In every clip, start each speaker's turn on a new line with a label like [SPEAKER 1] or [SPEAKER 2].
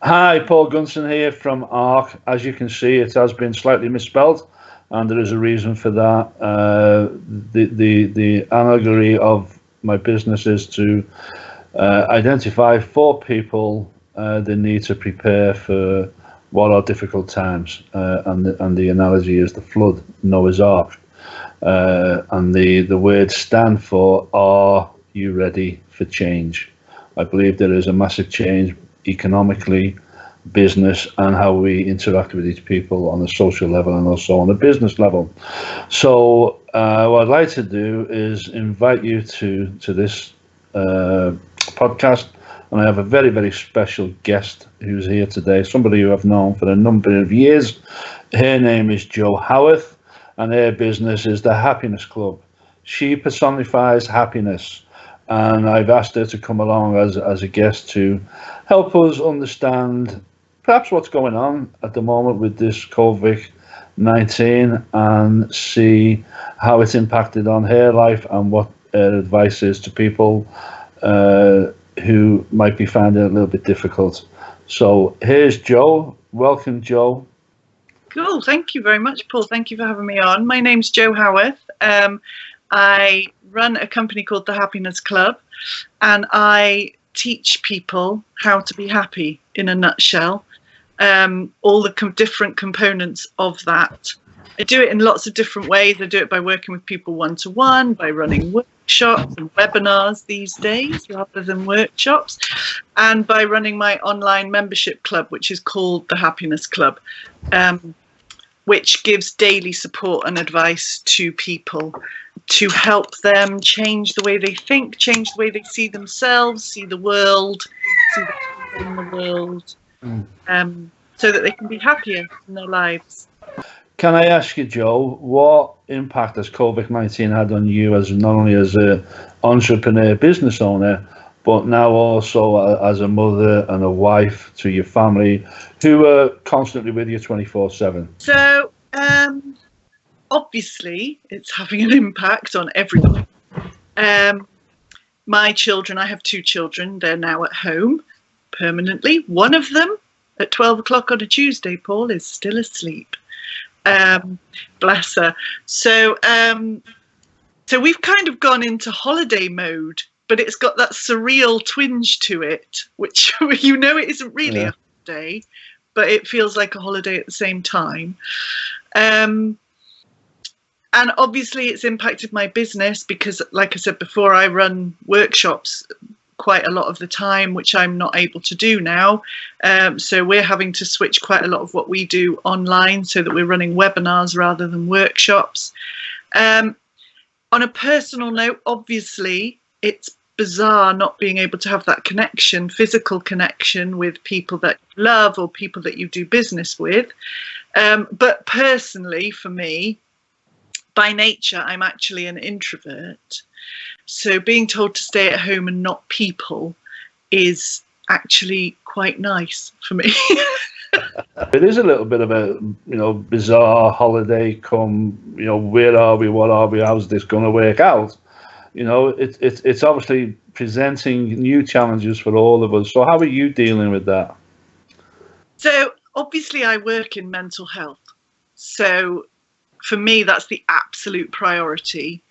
[SPEAKER 1] Hi, Paul Gunson here from ARC. As you can see, it has been slightly misspelled, and there is a reason for that. The allegory of my business is to identify for people the need to prepare for what are difficult times, and the analogy is the flood, Noah's Ark, and the words stand for "Are you ready for change?" I believe there is a massive change economically, business, and how we interact with each people on a social level and also on a business level. So what I'd like to do is invite you to this podcast, and I have a very, very special guest who's here today, somebody who I've known for a number of years. Her name is Jo Howarth, and her business is the Happiness Club. She personifies happiness, and I've asked her to come along as a guest to help us understand perhaps what's going on at the moment with this COVID-19 and see how it's impacted on her life and what her advice is to people who might be finding it a little bit difficult. So here's Jo. Welcome, Jo.
[SPEAKER 2] Cool. Thank you very much, Paul. Thank you for having me on. My name's Jo Howarth. I run a company called the Happiness Club, and I teach people how to be happy in a nutshell. All the different components of that. I do it in lots of different ways. I do it by working with people one-to-one, by running workshops and webinars these days rather than workshops, and by running my online membership club, which is called the Happiness Club, which gives daily support and advice to people to help them change the way they think, change the way they see themselves, see the world, see the people in the world, so that they can be happier in their lives.
[SPEAKER 1] Can I ask you, Jo, what impact has COVID-19 had on you as not only as an entrepreneur, business owner, but now also as a mother and a wife to your family who are constantly with you 24/7?
[SPEAKER 2] So, obviously, it's having an impact on everyone. My children, I have 2 children, they're now at home permanently. One of them at 12 o'clock on a Tuesday, Paul, is still asleep. Bless her. So we've kind of gone into holiday mode, but it's got that surreal twinge to it, which it isn't really a holiday, but it feels like a holiday at the same time. And obviously it's impacted my business because, like I said before, I run workshops quite a lot of the time, which I'm not able to do now. So we're having to switch quite a lot of what we do online so that we're running webinars rather than workshops. On a personal note, obviously, it's bizarre not being able to have that connection, physical connection with people that you love or people that you do business with. But personally, for me, by nature, I'm actually an introvert. So being told to stay at home and not people is actually quite nice for me.
[SPEAKER 1] It is a little bit of a bizarre holiday. Where are we? What are we? How's this going to work out? It's obviously presenting new challenges for all of us. So how are you dealing with that?
[SPEAKER 2] So obviously I work in mental health. So for me, that's the absolute priority.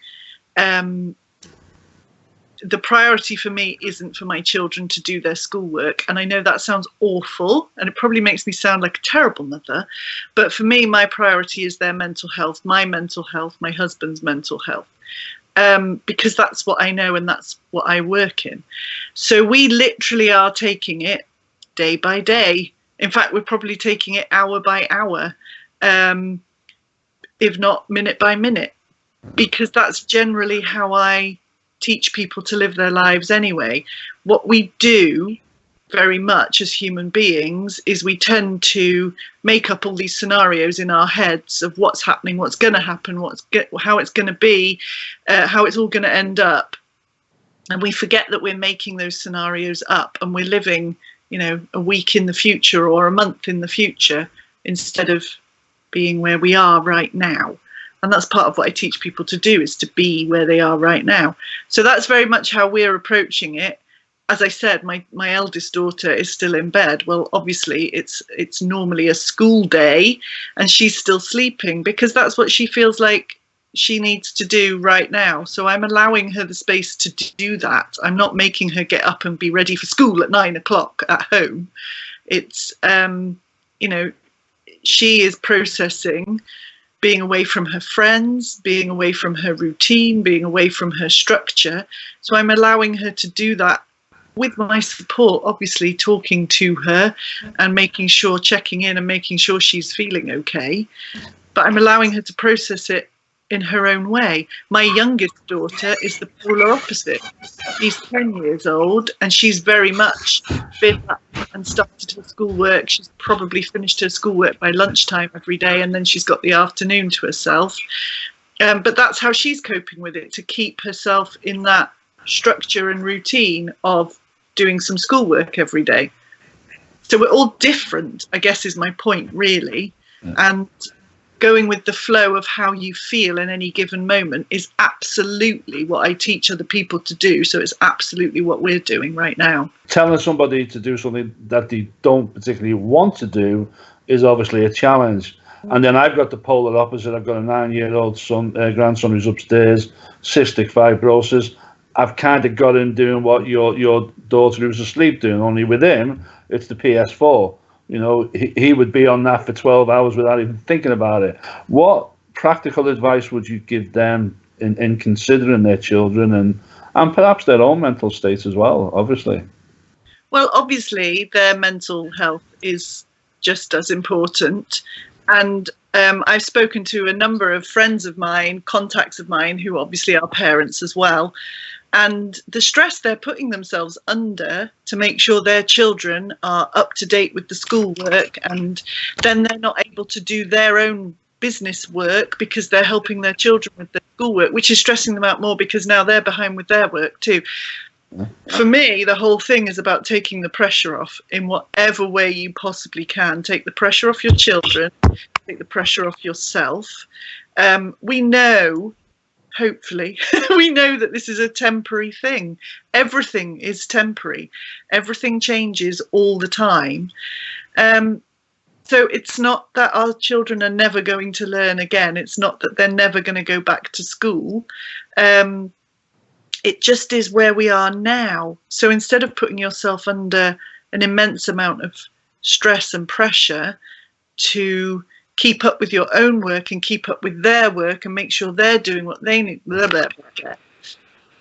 [SPEAKER 2] The priority for me isn't for my children to do their schoolwork. And I know that sounds awful, and it probably makes me sound like a terrible mother. But for me, my priority is their mental health, my husband's mental health. Because that's what I know and that's what I work in. So we literally are taking it day by day. In fact, we're probably taking it hour by hour, if not minute by minute, because that's generally how I teach people to live their lives anyway. What we do very much as human beings is we tend to make up all these scenarios in our heads of what's happening, what's going to happen, how it's going to be, how it's all going to end up. And we forget that we're making those scenarios up and we're living, a week in the future or a month in the future instead of being where we are right now. And that's part of what I teach people to do, is to be where they are right now. So that's very much how we're approaching it. as I said, my eldest daughter is still in bed. Well, obviously it's normally a school day and she's still sleeping because that's what she feels like she needs to do right now. So I'm allowing her the space to do that. I'm not making her get up and be ready for school at 9 o'clock at home. It's, she is processing being away from her friends, being away from her routine, being away from her structure. So I'm allowing her to do that with my support, obviously talking to her and making sure, checking in and making sure she's feeling okay. But I'm allowing her to process it in her own way. My youngest daughter is the polar opposite. She's 10 years old and she's very much been up and started her schoolwork. She's probably finished her schoolwork by lunchtime every day and then she's got the afternoon to herself. But that's how she's coping with it, to keep herself in that structure and routine of doing some schoolwork every day. So we're all different, I guess is my point, really. Yeah. And going with the flow of how you feel in any given moment is absolutely what I teach other people to do. So it's absolutely what we're doing right now.
[SPEAKER 1] Telling somebody to do something that they don't particularly want to do is obviously a challenge. And then I've got the polar opposite. I've got a 9-year-old grandson who's upstairs, cystic fibrosis. I've kind of got him doing what your daughter who's asleep doing, only with him, it's the PS4. You know, he would be on that for 12 hours without even thinking about it. What practical advice would you give them in considering their children and perhaps their own mental state as well, obviously?
[SPEAKER 2] Well, obviously, their mental health is just as important. And I've spoken to a number of friends of mine, contacts of mine, who obviously are parents as well. And the stress they're putting themselves under to make sure their children are up to date with the schoolwork, and then they're not able to do their own business work because they're helping their children with their schoolwork, which is stressing them out more because now they're behind with their work too. For me, the whole thing is about taking the pressure off in whatever way you possibly can. Take the pressure off your children, take the pressure off yourself. We know, hopefully, we know that this is a temporary thing. Everything is temporary. Everything changes all the time. So it's not that our children are never going to learn again. It's not that they're never going to go back to school. It just is where we are now. So instead of putting yourself under an immense amount of stress and pressure to keep up with your own work and keep up with their work and make sure they're doing what they need, blah, blah, blah,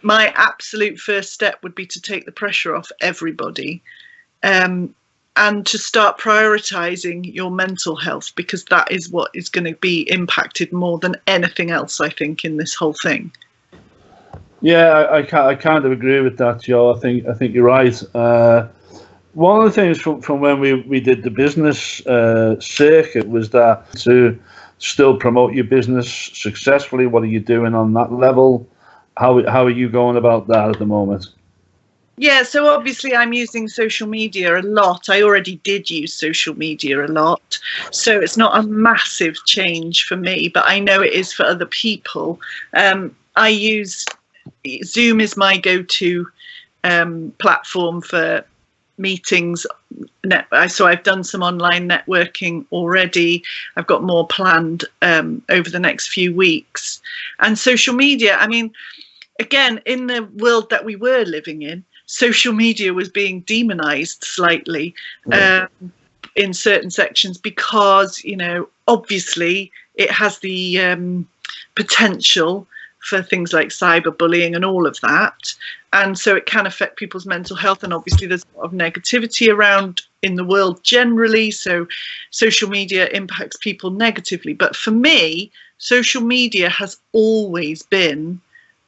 [SPEAKER 2] my absolute first step would be to take the pressure off everybody, and to start prioritizing your mental health, because that is what is going to be impacted more than anything else, I think, in this whole thing.
[SPEAKER 1] Yeah, I kind of agree with that, Jo. I think you're right. One of the things from when we did the business circuit was that to still promote your business successfully. What are you doing on that level? How are you going about that at the moment?
[SPEAKER 2] Yeah, so obviously I'm using social media a lot. I already did use social media a lot. So it's not a massive change for me, but I know it is for other people. I use Zoom is my go-to platform for meetings. So I've done some online networking already. I've got more planned over the next few weeks. And social media, I mean, again, in the world that we were living in, social media was being demonized slightly in certain sections because, you know, obviously it has the potential for things like cyberbullying and all of that. And so it can affect people's mental health. And obviously there's a lot of negativity around in the world generally. So social media impacts people negatively. But for me, social media has always been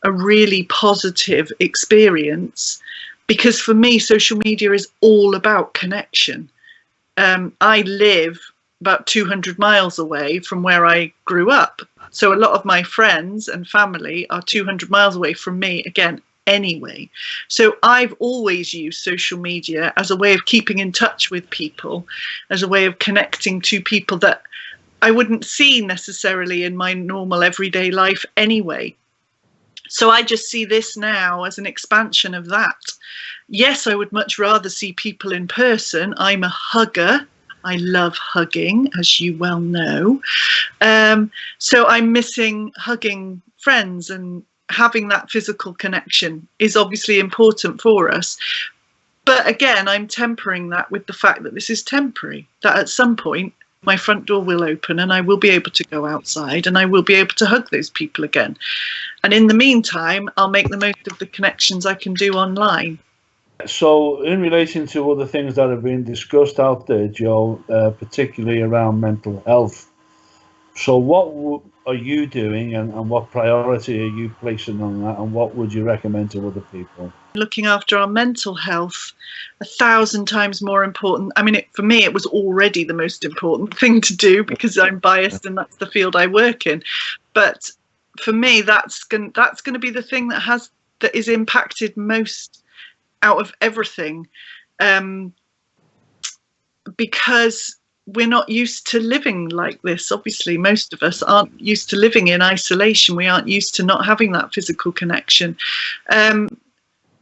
[SPEAKER 2] a really positive experience, because for me, social media is all about connection. I live about 200 miles away from where I grew up. So a lot of my friends and family are 200 miles away from me, again, anyway. So I've always used social media as a way of keeping in touch with people, as a way of connecting to people that I wouldn't see necessarily in my normal everyday life anyway. So I just see this now as an expansion of that. Yes, I would much rather see people in person. I'm a hugger. I love hugging, as you well know. So I'm missing hugging friends, and having that physical connection is obviously important for us. But again, I'm tempering that with the fact that this is temporary, that at some point my front door will open and I will be able to go outside and I will be able to hug those people again. And in the meantime, I'll make the most of the connections I can do online.
[SPEAKER 1] So in relation to other things that have been discussed out there, Jo, particularly around mental health, so what are you doing, and what priority are you placing on that, and what would you recommend to other people?
[SPEAKER 2] Looking after our mental health, 1,000 times more important. I mean, for me, it was already the most important thing to do because I'm biased and that's the field I work in. But for me, that's going to be the thing that is impacted most out of everything, because we're not used to living like this. Obviously, most of us aren't used to living in isolation. We aren't used to not having that physical connection.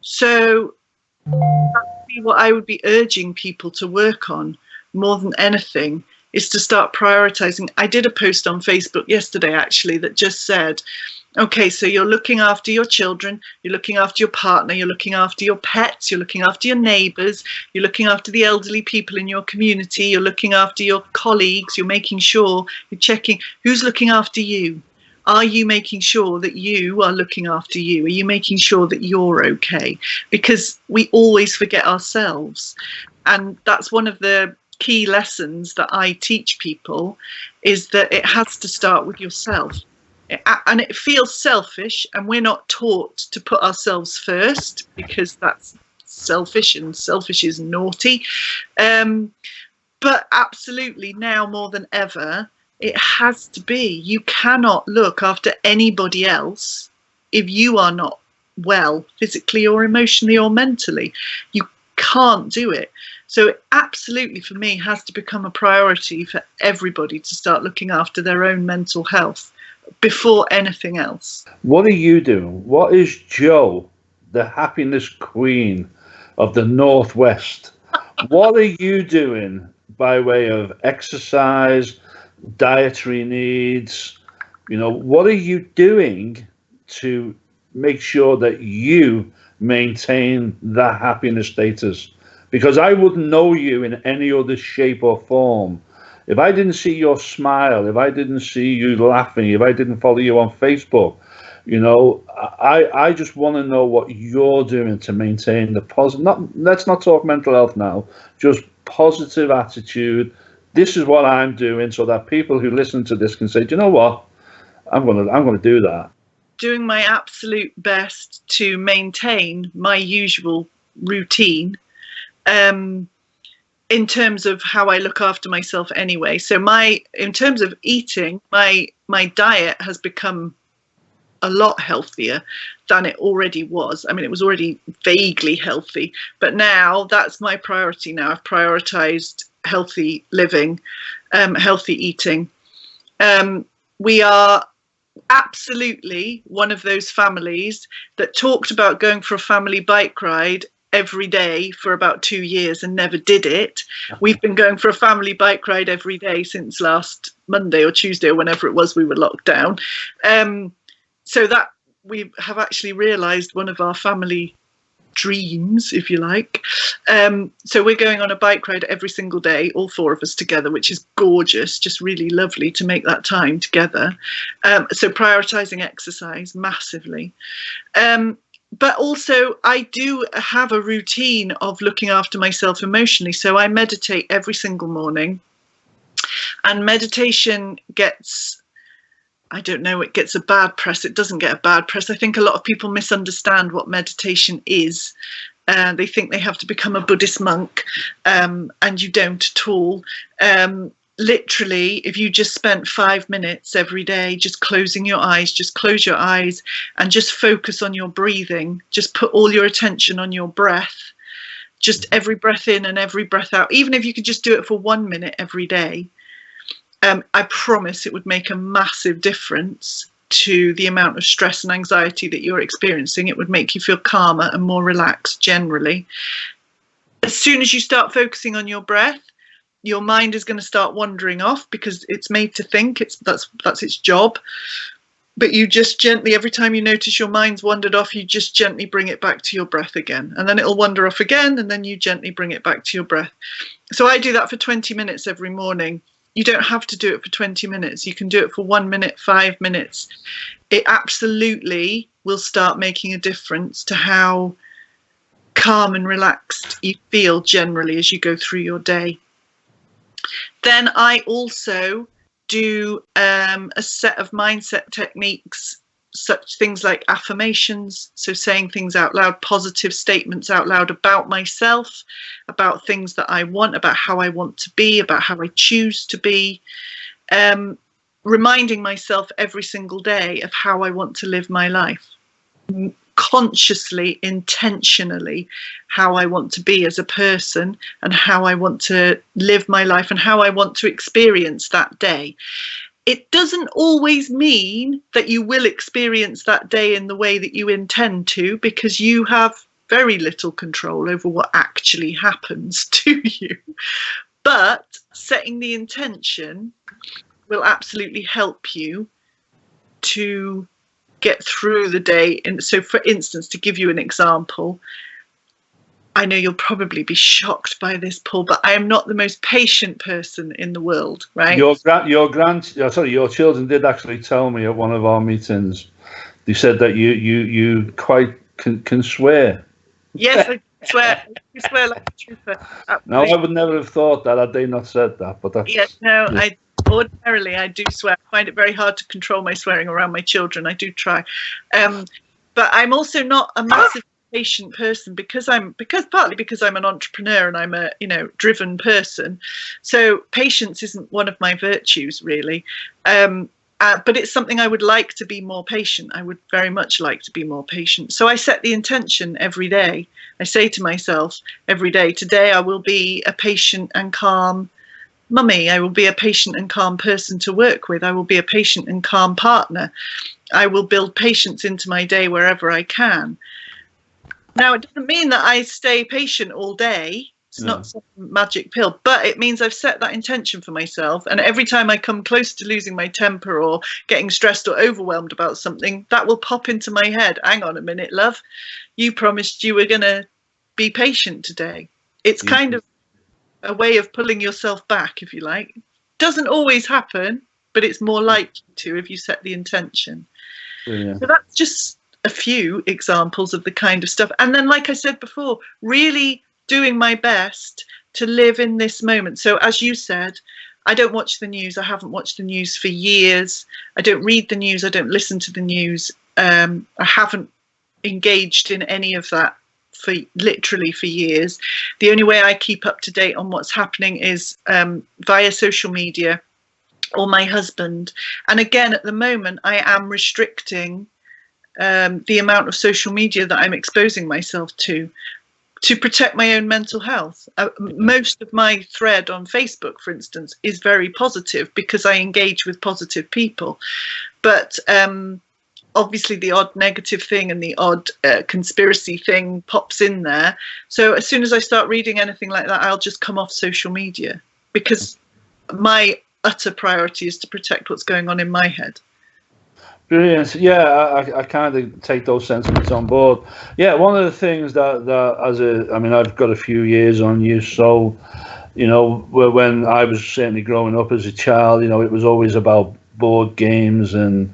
[SPEAKER 2] So that's what I would be urging people to work on more than anything, is to start prioritizing. I did a post on Facebook yesterday, actually, that just said, okay, so you're looking after your children, you're looking after your partner, you're looking after your pets, you're looking after your neighbours, you're looking after the elderly people in your community, you're looking after your colleagues, you're making sure, you're checking who's looking after you. Are you making sure that you are looking after you? Are you making sure that you're okay? Because we always forget ourselves. And that's one of the key lessons that I teach people, is that it has to start with yourself. And it feels selfish, and we're not taught to put ourselves first, because that's selfish, and selfish is naughty. But absolutely, now more than ever, it has to be. You cannot look after anybody else if you are not well, physically or emotionally or mentally. You can't do it. So it absolutely, for me, has to become a priority for everybody to start looking after their own mental health before anything else.
[SPEAKER 1] What are you doing? What is Jo, the happiness queen of the Northwest? What are you doing by way of exercise, dietary needs? What are you doing to make sure that you maintain that happiness status? Because I wouldn't know you in any other shape or form if I didn't see your smile, if I didn't see you laughing, if I didn't follow you on Facebook. I just want to know what you're doing to maintain the positive. Let's not talk mental health now, just positive attitude. This is what I'm doing, so that people who listen to this can say, do you know what? I'm gonna do that.
[SPEAKER 2] Doing my absolute best to maintain my usual routine, in terms of how I look after myself anyway. So in terms of eating, my diet has become a lot healthier than it already was. I mean, it was already vaguely healthy, but now that's my priority. Now I've prioritized healthy living, healthy eating. We are absolutely one of those families that talked about going for a family bike ride every day for about 2 years and never did it. We've been going for a family bike ride every day since last Monday or Tuesday or whenever it was we were locked down. So that we have actually realized one of our family dreams, if you like. So we're going on a bike ride every single day, all four of us together, which is gorgeous, just really lovely to make that time together. So prioritizing exercise massively. But also I do have a routine of looking after myself emotionally. So I meditate every single morning, and meditation gets, I don't know, it gets a bad press. It doesn't get a bad press. I think a lot of people misunderstand what meditation is. They think they have to become a Buddhist monk, and you don't at all. Literally, if you just spent 5 minutes every day just closing your eyes, just close your eyes and just focus on your breathing, just put all your attention on your breath, just every breath in and every breath out, even if you could just do it for 1 minute every day, I promise it would make a massive difference to the amount of stress and anxiety that you're experiencing. It would make you feel calmer and more relaxed generally. As soon as you start focusing on your breath, your mind is going to start wandering off because it's made to think. That's its job. But you just gently, every time you notice your mind's wandered off, you just gently bring it back to your breath again. And then it'll wander off again, and then you gently bring it back to your breath. So I do that for 20 minutes every morning. You don't have to do it for 20 minutes. You can do it for 1 minute, 5 minutes. It absolutely will start making a difference to how calm and relaxed you feel generally as you go through your day. Then I also do a set of mindset techniques, such things like affirmations, so saying things out loud, positive statements out loud about myself, about things that I want, about how I want to be, about how I choose to be, reminding myself every single day of how I want to live my life, consciously, intentionally, how I want to be as a person and how I want to live my life and how I want to experience that day. It doesn't always mean that you will experience that day in the way that you intend to, because you have very little control over what actually happens to you. But setting the intention will absolutely help you to get through the day. And so, for instance, to give you an example, I know you'll probably be shocked by this, Paul, but I am not the most patient person in the world, right? Your
[SPEAKER 1] children did actually tell me at one of our meetings. They said that you quite can swear.
[SPEAKER 2] Yes, I swear. I swear like a trooper.
[SPEAKER 1] Now, I would never have thought that had they not said that, but that's...
[SPEAKER 2] Yes, no, yeah. Ordinarily, I do swear. I find it very hard to control my swearing around my children. I do try. But I'm also not a massive patient person partly because I'm an entrepreneur and I'm a driven person. So patience isn't one of my virtues, really. But it's something I would like to be more patient. I would very much like to be more patient. So I set the intention every day. I say to myself every day, today I will be a patient and calm mummy. I will be a patient and calm person to work with. I will be a patient and calm partner. I will build patience into my day wherever I can. Now, it doesn't mean that I stay patient all day. It's not some magic pill, but it means I've set that intention for myself. And every time I come close to losing my temper or getting stressed or overwhelmed about something, that will pop into my head. Hang on a minute, love. You promised you were going to be patient today. It's kind of a way of pulling yourself back, if you like. Doesn't always happen, but it's more likely to if you set the intention. Yeah. So that's just a few examples of the kind of stuff. And then, like I said before, really doing my best to live in this moment. So as you said, I don't watch the news. I haven't watched the news for years. I don't read the news. I don't listen to the news. I haven't engaged in any of that for years. The only way I keep up to date on what's happening is via social media or my husband. And again, at the moment, I am restricting the amount of social media that I'm exposing myself to protect my own mental health. Most of my thread on Facebook, for instance, is very positive because I engage with positive people. But obviously the odd negative thing and the odd conspiracy thing pops in there. So as soon as I start reading anything like that, I'll just come off social media because my utter priority is to protect what's going on in my head.
[SPEAKER 1] Brilliant. Yeah, I kind of take those sentiments on board. Yeah, one of the things that I've got a few years on you, so, when I was certainly growing up as a child, it was always about board games and,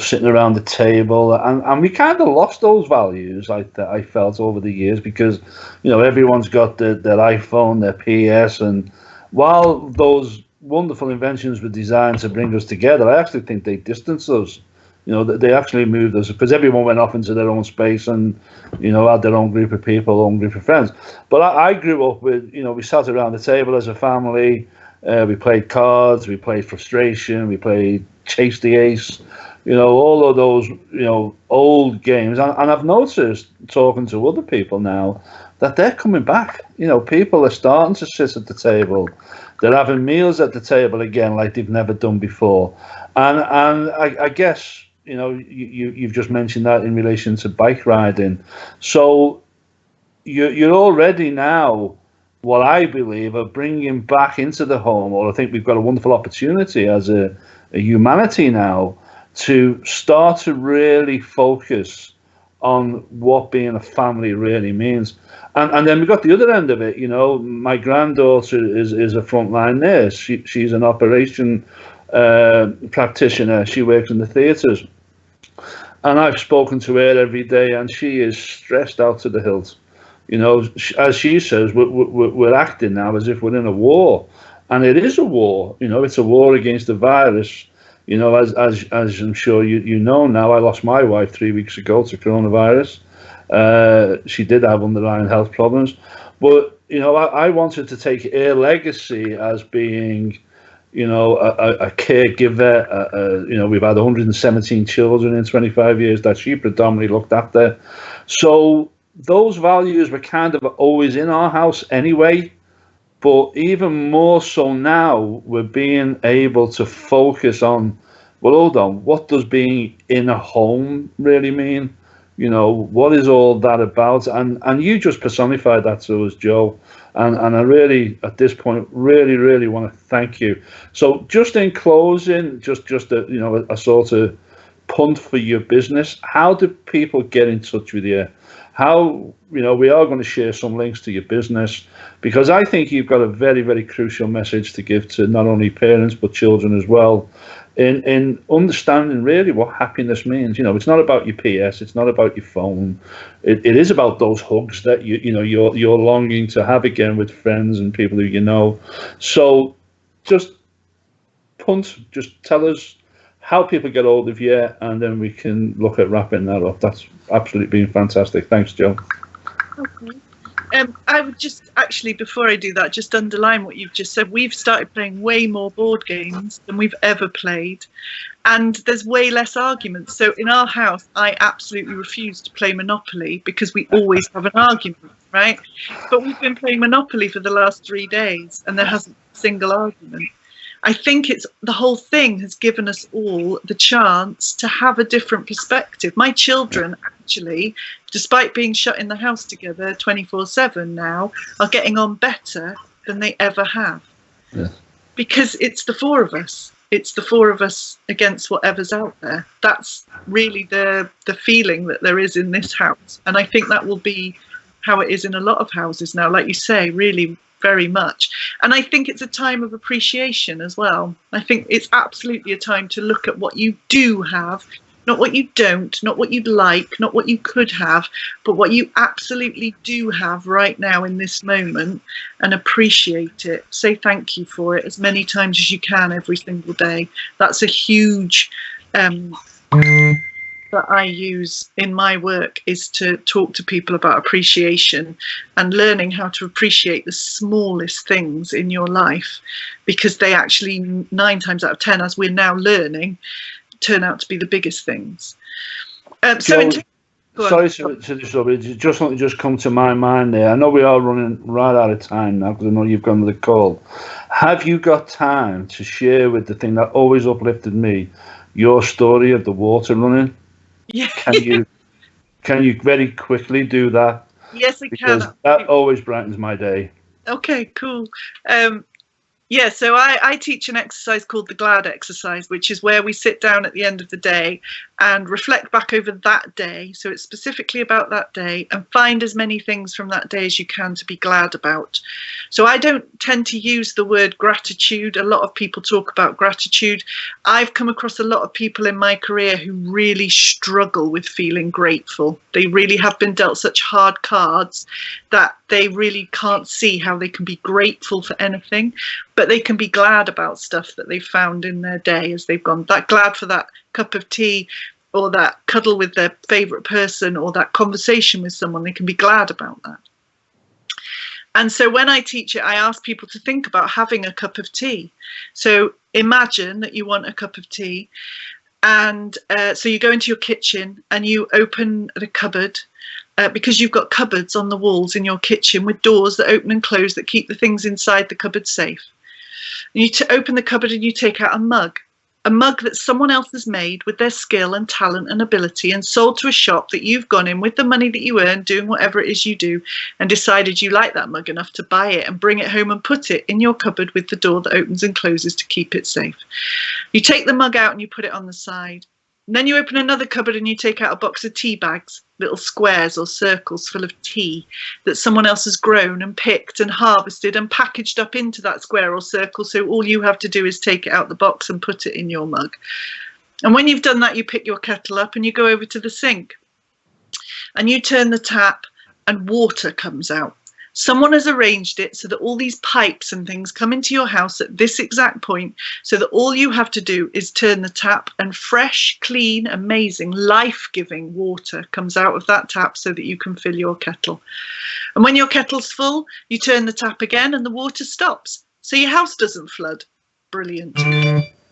[SPEAKER 1] sitting around the table, and we kind of lost those values I felt over the years because, everyone's got their iPhone, their PS, and while those wonderful inventions were designed to bring us together, I actually think they distanced us. They actually moved us because everyone went off into their own space and, had their own group of people, own group of friends. But I grew up with, we sat around the table as a family. We played cards, we played frustration, we played chase the ace, all of those, old games. And I've noticed talking to other people now that they're coming back. People are starting to sit at the table. They're having meals at the table again like they've never done before. And I guess you've just mentioned that in relation to bike riding. So you're already now, what I believe, are bringing back into the home, or I think we've got a wonderful opportunity as a humanity now to start to really focus on what being a family really means. And then we've got the other end of it. My granddaughter is a frontline nurse. She's an operation practitioner. She works in the theatres. And I've spoken to her every day, and she is stressed out to the hilt. As she says, we're acting now as if we're in a war. And it is a war. It's a war against the virus. As I'm sure you know now, I lost my wife 3 weeks ago to coronavirus. She did have underlying health problems. But, I wanted to take her legacy as being, a caregiver. We've had 117 children in 25 years that she predominantly looked after. So those values were kind of always in our house anyway. But even more so now, we're being able to focus on, well, hold on, what does being in a home really mean? What is all that about? And you just personified that to us, Jo. And I really, at this point, really want to thank you. So just in closing, just a sort of punt for your business. How do people get in touch with you? How, we are going to share some links to your business, because I think you've got a very, very crucial message to give to not only parents, but children as well, in understanding really what happiness means. It's not about your PS, it's not about your phone. It is about those hugs that you're longing to have again with friends and people who you know. So just tell us how people get hold of you, and then we can look at wrapping that up. That's absolutely been fantastic. Thanks, Jo.
[SPEAKER 2] Okay. I would just actually, before I do that, just underline what you've just said. We've started playing way more board games than we've ever played, and there's way less arguments. So in our house, I absolutely refuse to play Monopoly because we always have an argument, right? But we've been playing Monopoly for the last 3 days, and there hasn't been a single argument. I think the whole thing has given us all the chance to have a different perspective. My children actually, despite being shut in the house together 24/7 now, are getting on better than they ever have. Yeah. Because it's the four of us. It's the four of us against whatever's out there. That's really the feeling that there is in this house. And I think that will be how it is in a lot of houses now, like you say, really very much. And I think it's a time of appreciation as well. I think it's absolutely a time to look at what you do have, not what you don't, not what you'd like, not what you could have, but what you absolutely do have right now in this moment, and appreciate it. Say thank you for it as many times as you can every single day. That's a huge that I use in my work, is to talk to people about appreciation and learning how to appreciate the smallest things in your life, because they actually 9 times out of 10, as we're now learning, turn out to be the biggest things.
[SPEAKER 1] Sorry to just something just come to my mind there. I know we are running right out of time now, because I know you've gone to the call. Have you got time to share with the thing that always uplifted me, your story of the water running?
[SPEAKER 2] Yeah.
[SPEAKER 1] Can you very quickly do that?
[SPEAKER 2] Yes, I
[SPEAKER 1] because
[SPEAKER 2] can.
[SPEAKER 1] That always brightens my day.
[SPEAKER 2] Okay, cool. Yeah, so I teach an exercise called the GLAD exercise, which is where we sit down at the end of the day and reflect back over that day. So it's specifically about that day, and find as many things from that day as you can to be glad about. So I don't tend to use the word gratitude. A lot of people talk about gratitude. I've come across a lot of people in my career who really struggle with feeling grateful. They really have been dealt such hard cards that they really can't see how they can be grateful for anything, but they can be glad about stuff that they've found in their day as they've gone. That glad for that cup of tea, or that cuddle with their favourite person, or that conversation with someone. They can be glad about that. And so when I teach it, I ask people to think about having a cup of tea. So imagine that you want a cup of tea, and so you go into your kitchen and you open the cupboard, because you've got cupboards on the walls in your kitchen with doors that open and close that keep the things inside the cupboard safe. You open the cupboard and you take out a mug, a mug that someone else has made with their skill and talent and ability and sold to a shop that you've gone in with the money that you earn doing whatever it is you do and decided you like that mug enough to buy it and bring it home and put it in your cupboard with the door that opens and closes to keep it safe. You take the mug out and you put it on the side. And then you open another cupboard and you take out a box of tea bags, little squares or circles full of tea that someone else has grown and picked and harvested and packaged up into that square or circle. So all you have to do is take it out the box and put it in your mug. And when you've done that, you pick your kettle up and you go over to the sink and you turn the tap and water comes out. Someone has arranged it so that all these pipes and things come into your house at this exact point, so that all you have to do is turn the tap and fresh, clean, amazing, life-giving water comes out of that tap so that you can fill your kettle. And when your kettle's full, you turn the tap again and the water stops. So your house doesn't flood. Brilliant.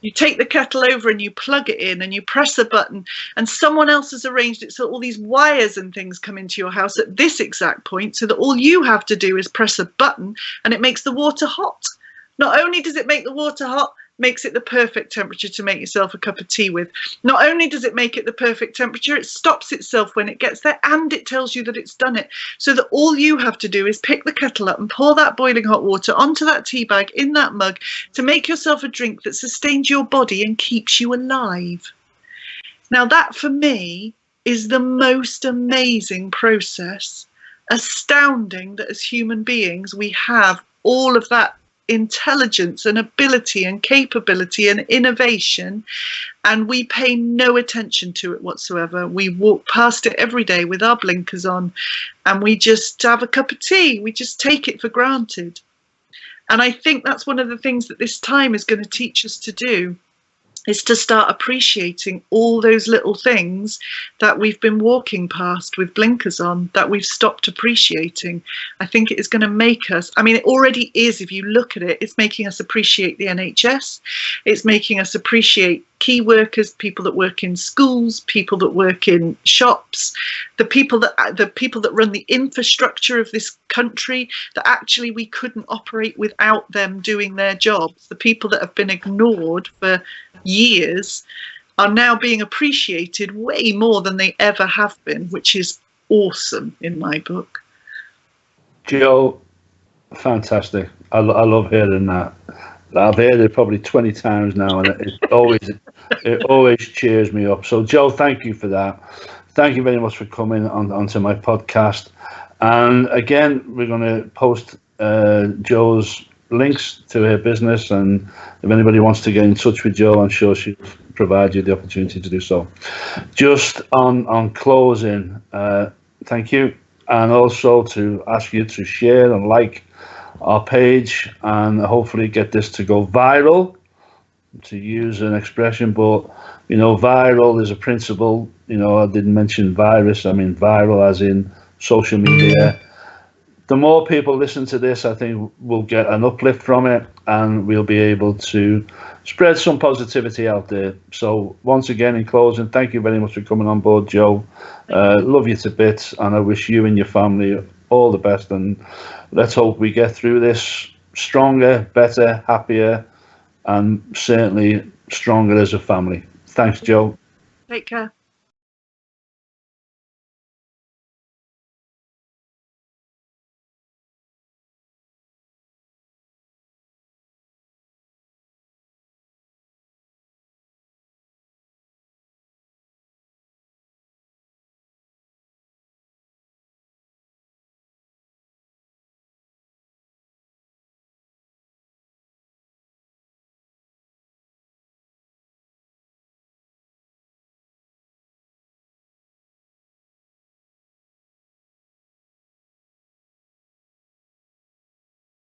[SPEAKER 2] You take the kettle over and you plug it in and you press a button, and someone else has arranged it so all these wires and things come into your house at this exact point, so that all you have to do is press a button and it makes the water hot. Not only does it make the water hot, makes it the perfect temperature to make yourself a cup of tea with. Not only does it make it the perfect temperature, it stops itself when it gets there and it tells you that it's done it. So that all you have to do is pick the kettle up and pour that boiling hot water onto that tea bag in that mug to make yourself a drink that sustains your body and keeps you alive. Now that for me is the most amazing process. Astounding that as human beings we have all of that intelligence and ability and capability and innovation, and we pay no attention to it whatsoever. We walk past it every day with our blinkers on and we just have a cup of tea. We just take it for granted. And I think that's one of the things that this time is going to teach us to do, is to start appreciating all those little things that we've been walking past with blinkers on, that we've stopped appreciating. I think it is going to make us, I mean, it already is, if you look at it, it's making us appreciate the NHS. It's making us appreciate key workers, people that work in schools, people that work in shops, the people that run the infrastructure of this country, that actually we couldn't operate without them doing their jobs. The people that have been ignored for years are now being appreciated way more than they ever have been, which is awesome in my book.
[SPEAKER 1] Jo, fantastic. I love hearing that. I've heard it probably 20 times now, and it always cheers me up. So, Jo, thank you for that. Thank you very much for coming onto my podcast. And again, we're going to post Jo's links to her business, and if anybody wants to get in touch with Jo, I'm sure she'll provide you the opportunity to do so. Just on closing, thank you, and also to ask you to share and like our page and hopefully get this to go viral, to use an expression, but you know, viral is a principle. You know, I didn't mention virus, I mean viral as in social media. The more people listen to this, I think we'll get an uplift from it, and we'll be able to spread some positivity out there. So once again, in closing, thank you very much for coming on board, Jo. Love you to bits, and I wish you and your family all the best, and let's hope we get through this stronger, better, happier, and certainly stronger as a family. Thanks, Jo.
[SPEAKER 2] Take care.